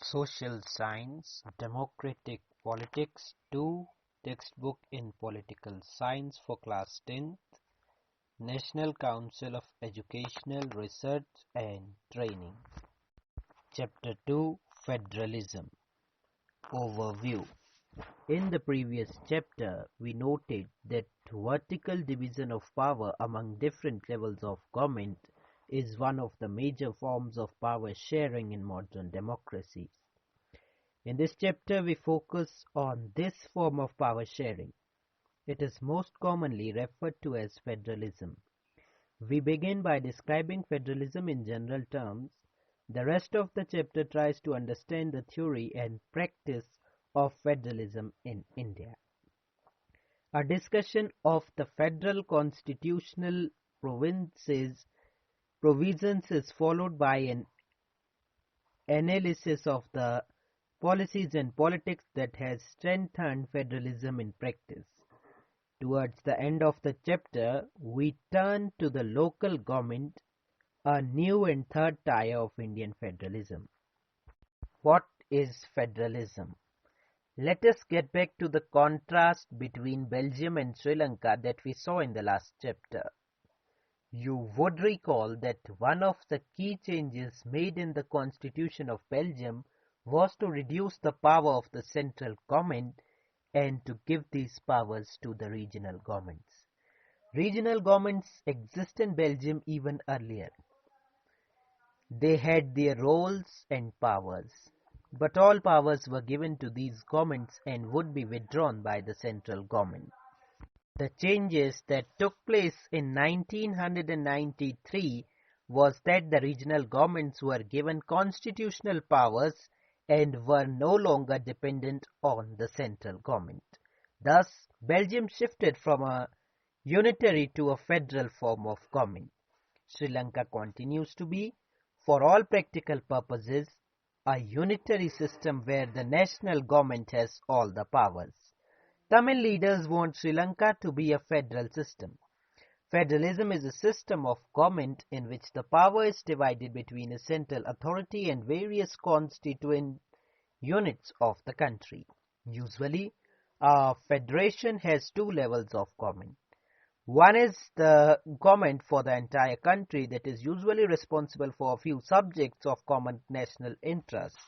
Social Science, Democratic Politics 2, Textbook in Political Science for Class 10th, National Council of Educational Research and Training. Chapter 2, Federalism. Overview. In the previous chapter, we noted that vertical division of power among different levels of government is one of the major forms of power sharing in modern democracies. In this chapter, we focus on this form of power sharing. It is most commonly referred to as federalism. We begin by describing federalism in general terms. The rest of the chapter tries to understand the theory and practice of federalism in India. A discussion of the federal constitutional provisions is followed by an analysis of the policies and politics that has strengthened federalism in practice. Towards the end of the chapter, we turn to the local government, a new and third tier of Indian federalism. What is federalism? Let us get back to the contrast between Belgium and Sri Lanka that we saw in the last chapter. You would recall that one of the key changes made in the constitution of Belgium was to reduce the power of the central government and to give these powers to the regional governments. Regional governments exist in Belgium even earlier. They had their roles and powers, but all powers were given to these governments and would be withdrawn by the central government. The changes that took place in 1993 was that the regional governments were given constitutional powers and were no longer dependent on the central government. Thus, Belgium shifted from a unitary to a federal form of government. Sri Lanka continues to be, for all practical purposes, a unitary system where the national government has all the powers. Tamil leaders want Sri Lanka to be a federal system. Federalism is a system of government in which the power is divided between a central authority and various constituent units of the country. Usually, a federation has two levels of government. One is the government for the entire country that is usually responsible for a few subjects of common national interest.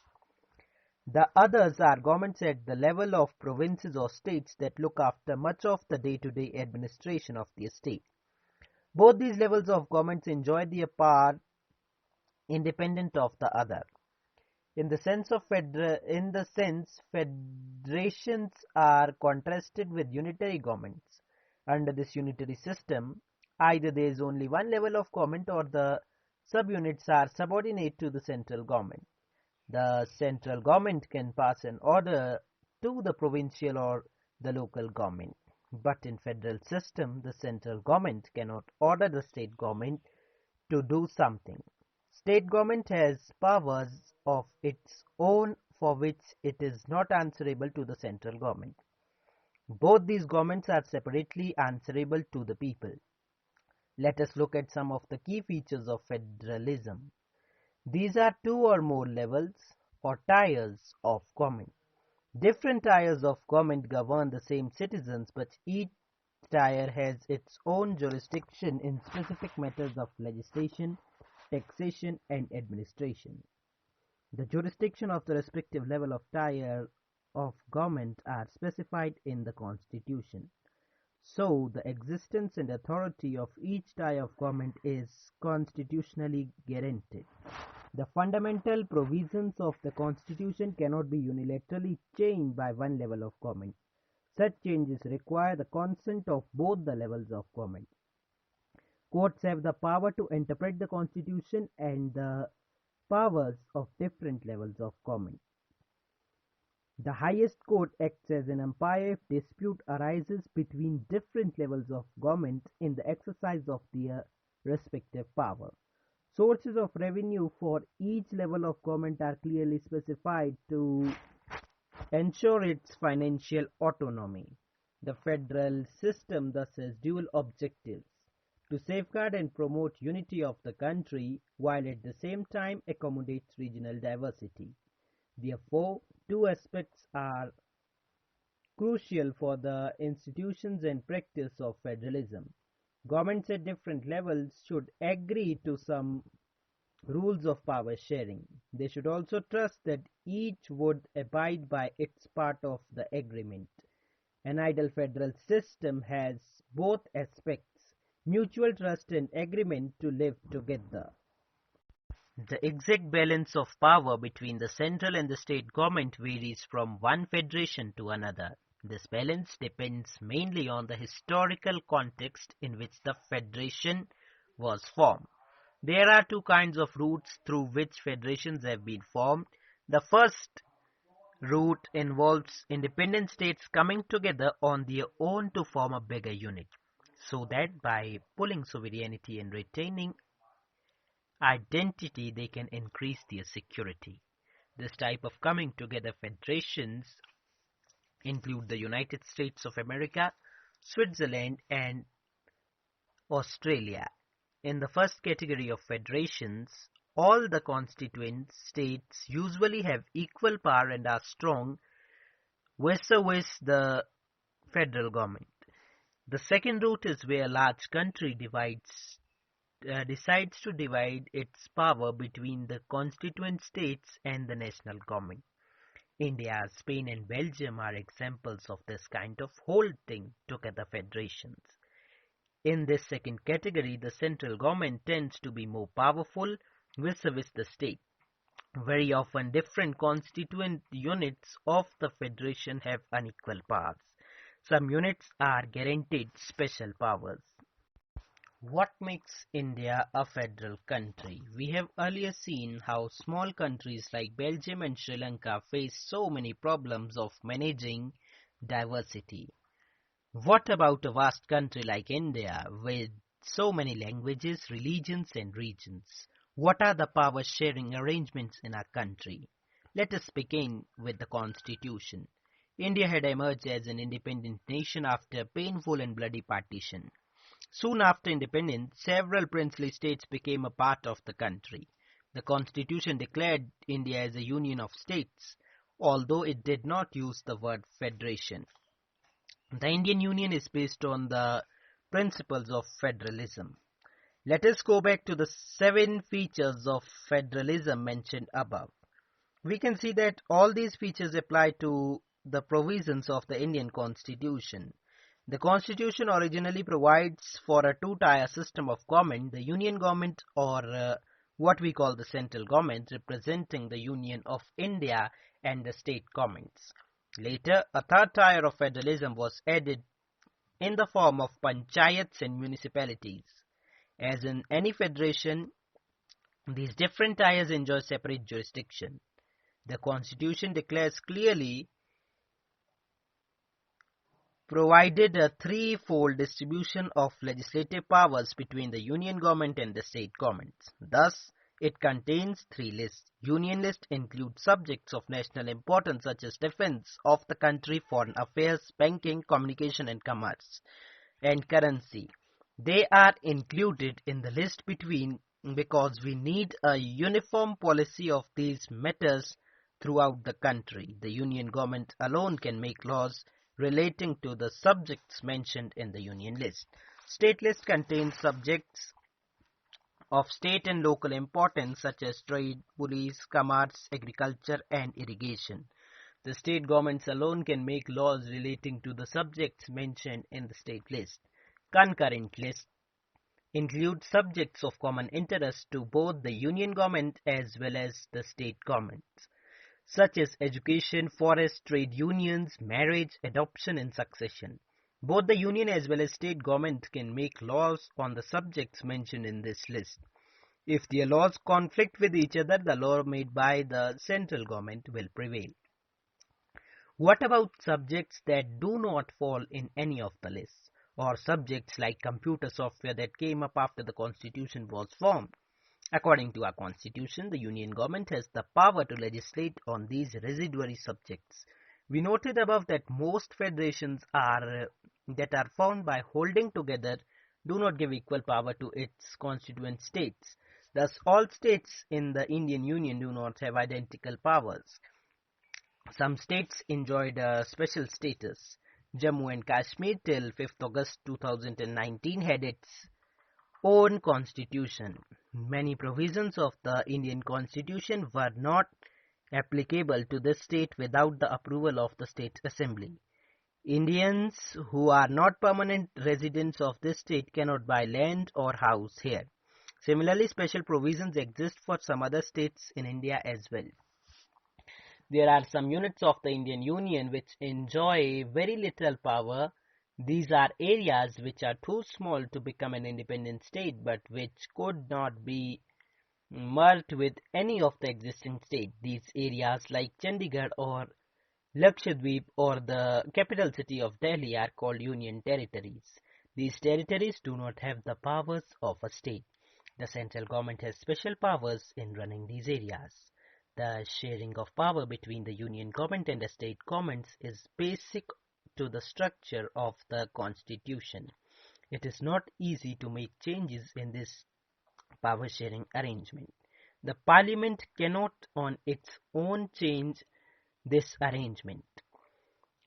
The others are governments at the level of provinces or states that look after much of the day-to-day administration of the state. Both these levels of governments enjoy their power independent of the other. In the sense, federations are contrasted with unitary governments. Under this unitary system, either there is only one level of government or the subunits are subordinate to the central government. The central government can pass an order to the provincial or the local government. But in federal system, the central government cannot order the state government to do something. State government has powers of its own for which it is not answerable to the central government. Both these governments are separately answerable to the people. Let us look at some of the key features of federalism. These are two or more levels or tiers of government. Different tiers of government govern the same citizens, but each tier has its own jurisdiction in specific matters of legislation, taxation, and administration. The jurisdiction of the respective level of tier of government are specified in the Constitution. So, the existence and authority of each tier of government is constitutionally guaranteed. The fundamental provisions of the Constitution cannot be unilaterally changed by one level of government. Such changes require the consent of both the levels of government. Courts have the power to interpret the Constitution and the powers of different levels of government. The highest court acts as an umpire if dispute arises between different levels of government in the exercise of their respective power. Sources of revenue for each level of government are clearly specified to ensure its financial autonomy. The federal system thus has dual objectives: to safeguard and promote unity of the country while at the same time accommodates regional diversity. Therefore, two aspects are crucial for the institutions and practice of federalism. Governments at different levels should agree to some rules of power sharing. They should also trust that each would abide by its part of the agreement. An ideal federal system has both aspects, mutual trust and agreement to live together. The exact balance of power between the central and the state government varies from one federation to another. This balance depends mainly on the historical context in which the federation was formed. There are two kinds of routes through which federations have been formed. The first route involves independent states coming together on their own to form a bigger unit, so that by pooling sovereignty and retaining identity they can increase their security. This type of coming together federations include the United States of America, Switzerland, and Australia. In the first category of federations, all the constituent states usually have equal power and are strong vis-a-vis the federal government. The second route is where a large country decides to divide its power between the constituent states and the national government. India, Spain, and Belgium are examples of this kind of holding together federations. In this second category, the central government tends to be more powerful vis-a-vis the state. Very often, different constituent units of the federation have unequal powers. Some units are guaranteed special powers. What makes India a federal country? We have earlier seen how small countries like Belgium and Sri Lanka face so many problems of managing diversity. What about a vast country like India with so many languages, religions and regions? What are the power sharing arrangements in our country? Let us begin with the constitution. India had emerged as an independent nation after a painful and bloody partition. Soon after independence, several princely states became a part of the country. The constitution declared India as a union of states, although it did not use the word federation. The Indian Union is based on the principles of federalism. Let us go back to the 7 features of federalism mentioned above. We can see that all these features apply to the provisions of the Indian Constitution. The Constitution originally provides for a two-tier system of government, the Union government or what we call the central government representing the Union of India and the state governments. Later, a third tier of federalism was added in the form of panchayats and municipalities. As in any federation, these different tiers enjoy separate jurisdiction. The Constitution declares clearly provided a threefold distribution of legislative powers between the union government and the state governments. Thus, it contains 3 lists. Union list includes subjects of national importance such as defense of the country, foreign affairs, banking, communication and commerce, and currency. They are included in the list because we need a uniform policy of these matters throughout the country. The union government alone can make laws relating to the subjects mentioned in the union list. State list contains subjects of state and local importance such as trade, police, commerce, agriculture and irrigation. The state governments alone can make laws relating to the subjects mentioned in the state list. Concurrent list includes subjects of common interest to both the union government as well as the state governments, such as education, forest, trade unions, marriage, adoption and succession. Both the union as well as state government can make laws on the subjects mentioned in this list. If their laws conflict with each other, the law made by the central government will prevail. What about subjects that do not fall in any of the lists, or subjects like computer software that came up after the constitution was formed? According to our constitution, the union government has the power to legislate on these residuary subjects. We noted above that most federations that are formed by holding together do not give equal power to its constituent states. Thus, all states in the Indian Union do not have identical powers. Some states enjoyed a special status. Jammu and Kashmir till 5th August 2019 had its own constitution. Many provisions of the Indian constitution were not applicable to this state without the approval of the state assembly. Indians who are not permanent residents of this state cannot buy land or house here. Similarly, special provisions exist for some other states in India as well. There are some units of the Indian Union which enjoy very little power. These are areas which are too small to become an independent state but which could not be merged with any of the existing states. These areas like Chandigarh or Lakshadweep or the capital city of Delhi are called union territories. These territories do not have the powers of a state. The central government has special powers in running these areas. The sharing of power between the union government and the state governments is basic to the structure of the constitution. It is not easy to make changes in this power sharing arrangement. The parliament cannot on its own change this arrangement.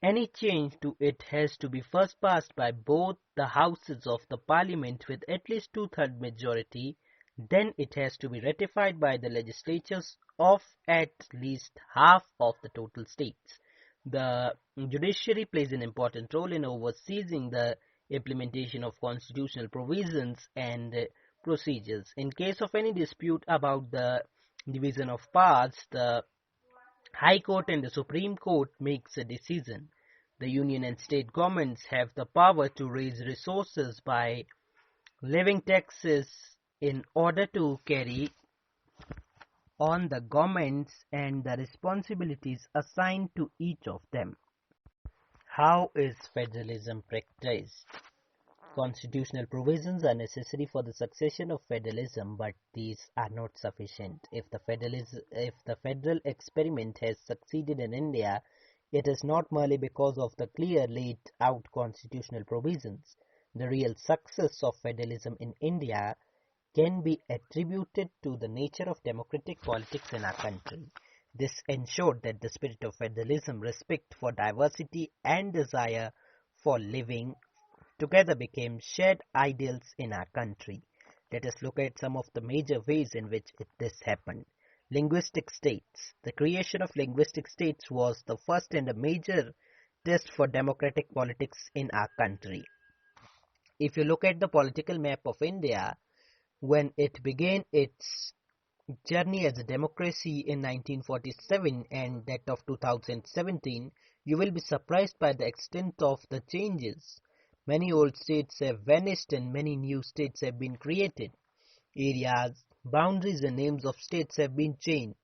Any change to it has to be first passed by both the houses of the parliament with at least two-thirds majority. Then it has to be ratified by the legislatures of at least half of the total states. The judiciary plays an important role in overseeing the implementation of constitutional provisions and procedures. In case of any dispute about the division of powers, the High Court and the Supreme Court makes a decision. The union and state governments have the power to raise resources by levying taxes in order to carry on the governments and the responsibilities assigned to each of them. How is federalism practiced? Constitutional provisions are necessary for the succession of federalism, but these are not sufficient. If the federal experiment has succeeded in India, it is not merely because of the clear laid out constitutional provisions. The real success of federalism in India can be attributed to the nature of democratic politics in our country. This ensured that the spirit of federalism, respect for diversity, and desire for living together became shared ideals in our country. Let us look at some of the major ways in which this happened. Linguistic states. The creation of linguistic states was the first and a major test for democratic politics in our country. If you look at the political map of India, when it began its journey as a democracy in 1947 and that of 2017, you will be surprised by the extent of the changes. Many old states have vanished and many new states have been created. Areas, boundaries and names of states have been changed.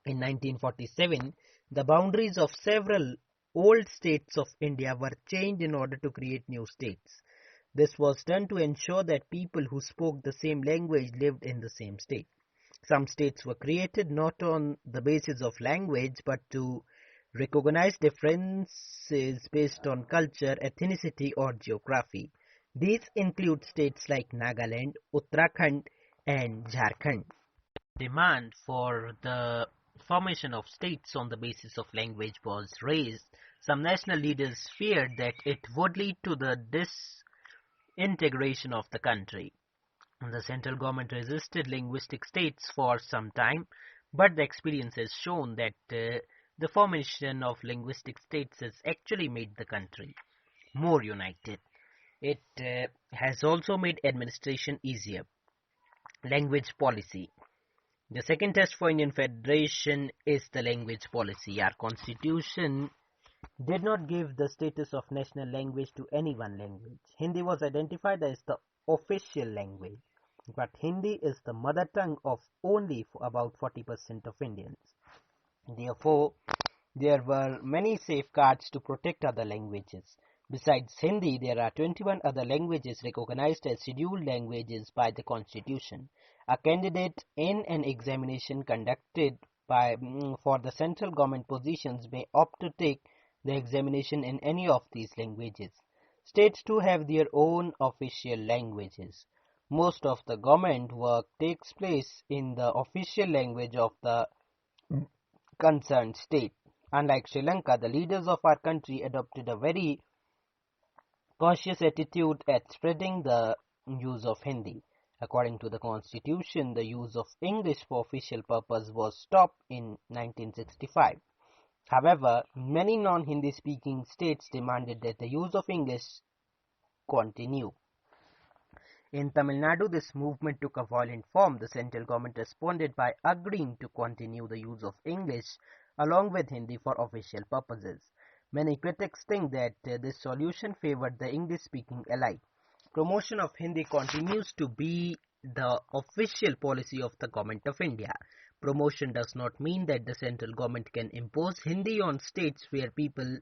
In 1947, the boundaries of several old states of India were changed in order to create new states. This was done to ensure that people who spoke the same language lived in the same state. Some states were created not on the basis of language but to recognize differences based on culture, ethnicity or geography. These include states like Nagaland, Uttarakhand and Jharkhand. Demand for the formation of states on the basis of language was raised. Some national leaders feared that it would lead to the disintegration of the country. The central government resisted linguistic states for some time, but the experience has shown that the formation of linguistic states has actually made the country more united. It has also made administration easier. Language policy. The second test for Indian Federation is the language policy. Our constitution did not give the status of national language to any one language. Hindi was identified as the official language, but Hindi is the mother tongue of only about 40% of Indians. Therefore, there were many safeguards to protect other languages. Besides Hindi, there are 21 other languages recognized as scheduled languages by the Constitution. A candidate in an examination conducted for the central government positions may opt to take the examination in any of these languages. States too have their own official languages. Most of the government work takes place in the official language of the concerned state. Unlike Sri Lanka, the leaders of our country adopted a very cautious attitude at spreading the use of Hindi. According to the constitution, the use of English for official purpose was stopped in 1965. However, many non-Hindi speaking states demanded that the use of English continue. In Tamil Nadu, this movement took a violent form. The central government responded by agreeing to continue the use of English along with Hindi for official purposes. Many critics think that this solution favored the English-speaking elite. Promotion of Hindi continues to be the official policy of the Government of India. Promotion does not mean that the central government can impose Hindi on states where people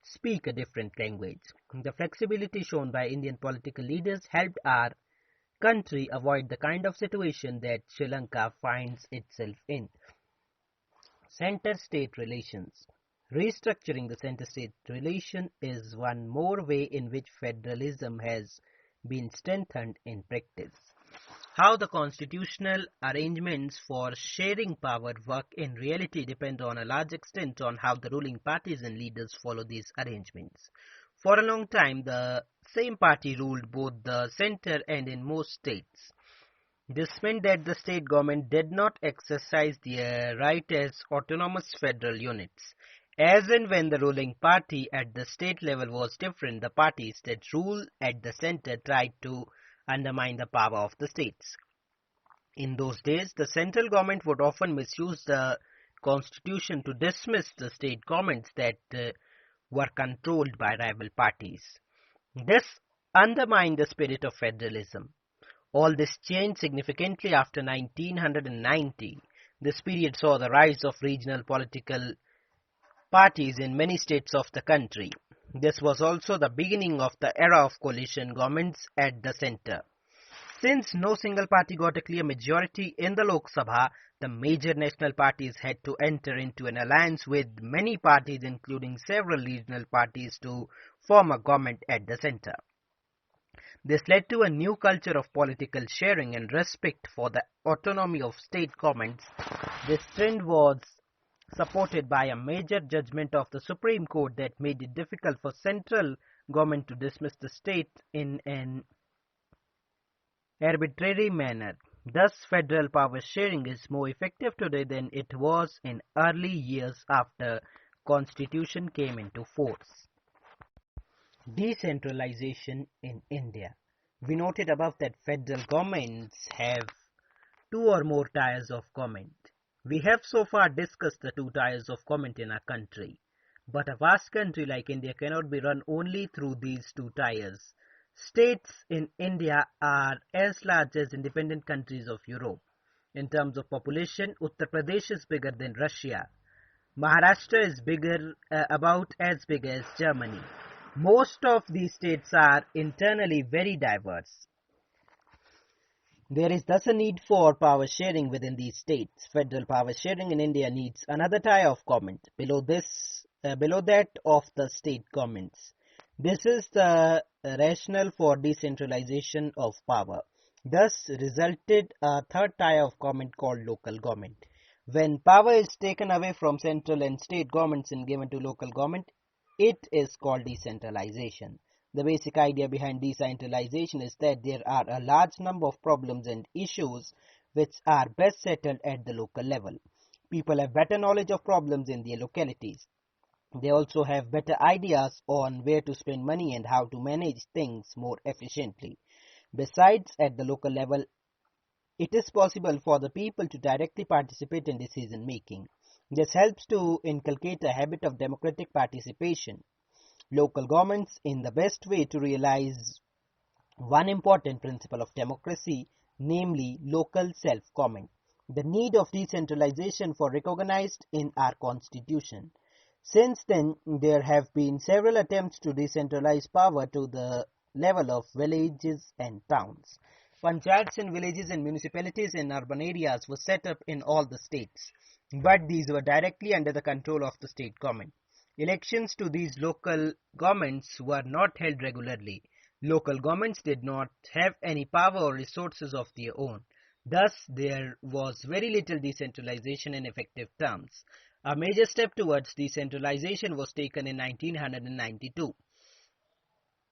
speak a different language. The flexibility shown by Indian political leaders helped our country avoid the kind of situation that Sri Lanka finds itself in. Center-state relations. Restructuring the center-state relation is one more way in which federalism has been strengthened in practice. How the constitutional arrangements for sharing power work in reality depend on a large extent on how the ruling parties and leaders follow these arrangements. For a long time, the same party ruled both the center and in most states. This meant that the state government did not exercise their right as autonomous federal units. As and when the ruling party at the state level was different, the parties that ruled at the center tried to undermine the power of the states. In those days, the central government would often misuse the constitution to dismiss the state governments that were controlled by rival parties. This undermined the spirit of federalism. All this changed significantly after 1990. This period saw the rise of regional political parties in many states of the country. This was also the beginning of the era of coalition governments at the center. Since no single party got a clear majority in the Lok Sabha, the major national parties had to enter into an alliance with many parties, including several regional parties, to form a government at the center. This led to a new culture of political sharing and respect for the autonomy of state governments. This trend was supported by a major judgment of the Supreme Court that made it difficult for central government to dismiss the state in an arbitrary manner. Thus, federal power sharing is more effective today than it was in early years after Constitution came into force. Decentralization in India. We noted above that federal governments have two or more tiers of government. We have so far discussed the two tiers of government in our country, but a vast country like India cannot be run only through these two tiers. States in India are as large as independent countries of Europe. In terms of population, Uttar Pradesh is bigger than Russia. Maharashtra is about as big as Germany. Most of these states are internally very diverse. There is thus a need for power sharing within these states. Federal power sharing in India needs another tier of government below that of the state governments. This is the rationale for decentralization of power. Thus resulted a third tier of government called local government. When power is taken away from central and state governments and given to local government, it is called decentralization. The basic idea behind decentralization is that there are a large number of problems and issues which are best settled at the local level. People have better knowledge of problems in their localities. They also have better ideas on where to spend money and how to manage things more efficiently. Besides, at the local level, it is possible for the people to directly participate in decision making. This helps to inculcate a habit of democratic participation. Local governments in the best way to realize one important principle of democracy, namely local self-government. The need of decentralization for recognized in our constitution. Since then, there have been several attempts to decentralize power to the level of villages and towns. Panchayats in villages and municipalities in urban areas were set up in all the states, but these were directly under the control of the state government. Elections to these local governments were not held regularly. Local governments did not have any power or resources of their own. Thus, there was very little decentralization in effective terms. A major step towards decentralization was taken in 1992.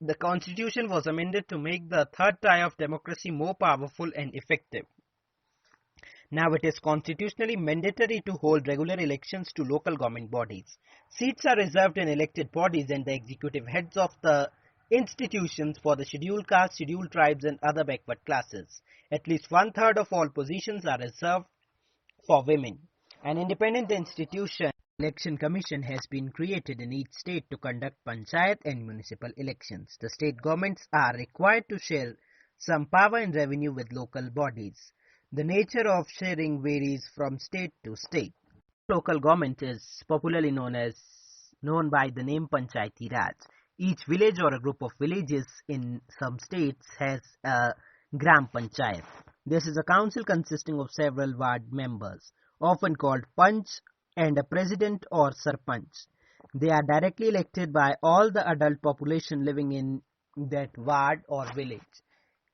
The constitution was amended to make the third tier of democracy more powerful and effective. Now it is constitutionally mandatory to hold regular elections to local government bodies. Seats are reserved in elected bodies and the executive heads of the institutions for the scheduled castes, scheduled tribes and other backward classes. At least one-third of all positions are reserved for women. An independent institution, election commission, has been created in each state to conduct panchayat and municipal elections. The state governments are required to share some power and revenue with local bodies. The nature of sharing varies from state to state. Local government is popularly known by the name Panchayati Raj. Each village or a group of villages in some states has a Gram Panchayat. This is a council consisting of several ward members, often called Panch, and a president or Sarpanch. They are directly elected by all the adult population living in that ward or village.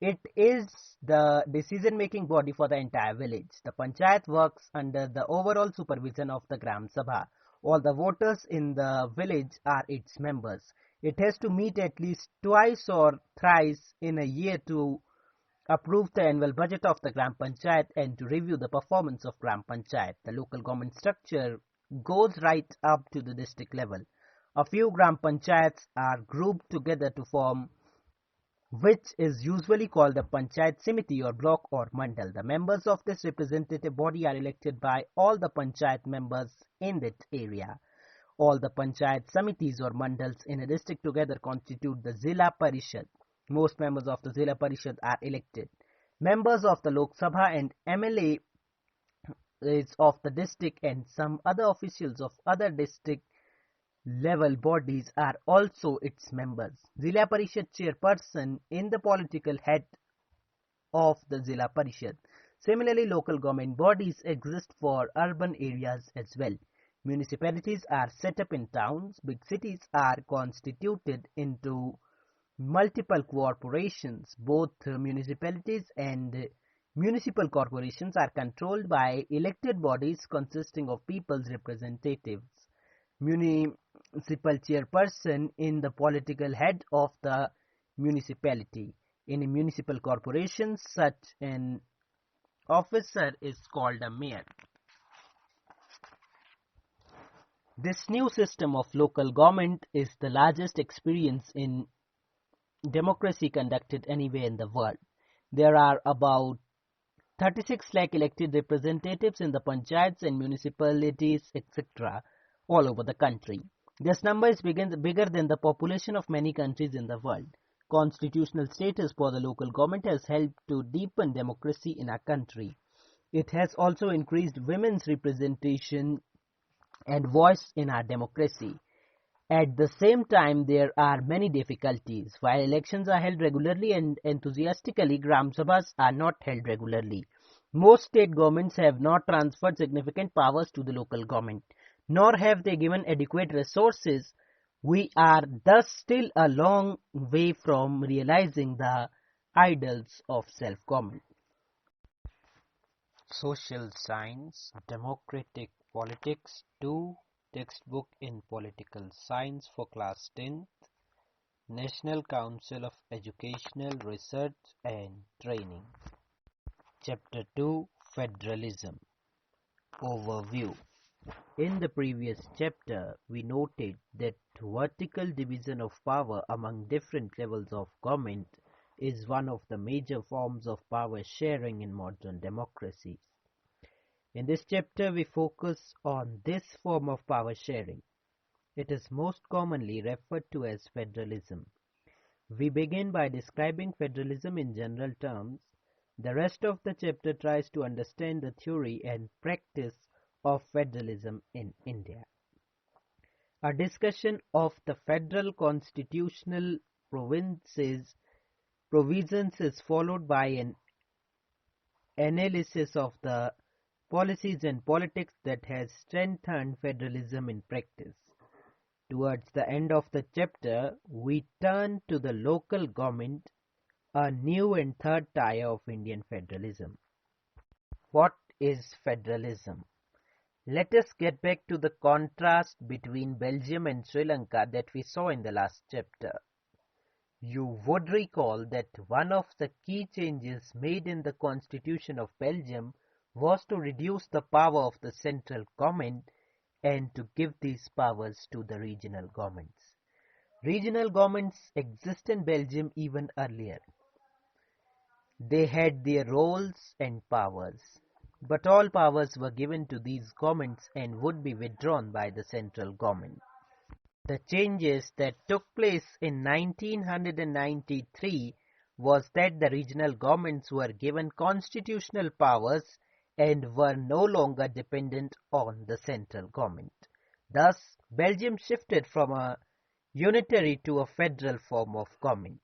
It is the decision-making body for the entire village. The Panchayat works under the overall supervision of the Gram Sabha. All the voters in the village are its members. It has to meet at least twice or thrice in a year to approve the annual budget of the Gram Panchayat and to review the performance of Gram Panchayat. The local government structure goes right up to the district level. A few Gram Panchayats are grouped together to form which is usually called a Panchayat Samiti or block or mandal. The members of this representative body are elected by all the Panchayat members in that area. All the Panchayat Samitis or mandals in a district together constitute the Zilla Parishad. Most members of the Zilla Parishad are elected. Members of the Lok Sabha and MLA of the district and some other officials of other district level bodies are also its members. Zilla Parishad chairperson in the political head of the Zilla Parishad. Similarly, local government bodies exist for urban areas as well. Municipalities are set up in towns. Big cities are constituted into multiple corporations. Both municipalities and municipal corporations are controlled by elected bodies consisting of people's representatives. Municipal chairperson in the political head of the municipality. In a municipal corporation, such an officer is called a mayor. This new system of local government is the largest experience in democracy conducted anywhere in the world. There are about 36 lakh elected representatives in the panchayats and municipalities, etc., all over the country. This number is bigger than the population of many countries in the world. Constitutional status for the local government has helped to deepen democracy in our country. It has also increased women's representation and voice in our democracy. At the same time, there are many difficulties. While elections are held regularly and enthusiastically, Gram Sabhas are not held regularly. Most state governments have not transferred significant powers to the local government, nor have they given adequate resources. We are thus still a long way from realizing the ideals of self-government. Social Science, Democratic Politics 2, textbook in Political Science for Class 10th, National Council of Educational Research and Training. Chapter 2, Federalism. Overview. In the previous chapter, we noted that vertical division of power among different levels of government is one of the major forms of power sharing in modern democracies. In this chapter, we focus on this form of power sharing. It is most commonly referred to as federalism. We begin by describing federalism in general terms. The rest of the chapter tries to understand the theory and practice of federalism in India. A discussion of the federal constitutional provisions is followed by an analysis of the policies and politics that has strengthened federalism in practice. Towards the end of the chapter, we turn to the local government, a new and third tier of Indian federalism. What is federalism? Let us get back to the contrast between Belgium and Sri Lanka that we saw in the last chapter. You would recall that one of the key changes made in the constitution of Belgium was to reduce the power of the central government and to give these powers to the regional governments. Regional governments exist in Belgium even earlier. They had their roles and powers, but all powers were given to these governments and would be withdrawn by the central government. The changes that took place in 1993 was that the regional governments were given constitutional powers and were no longer dependent on the central government. Thus, Belgium shifted from a unitary to a federal form of government.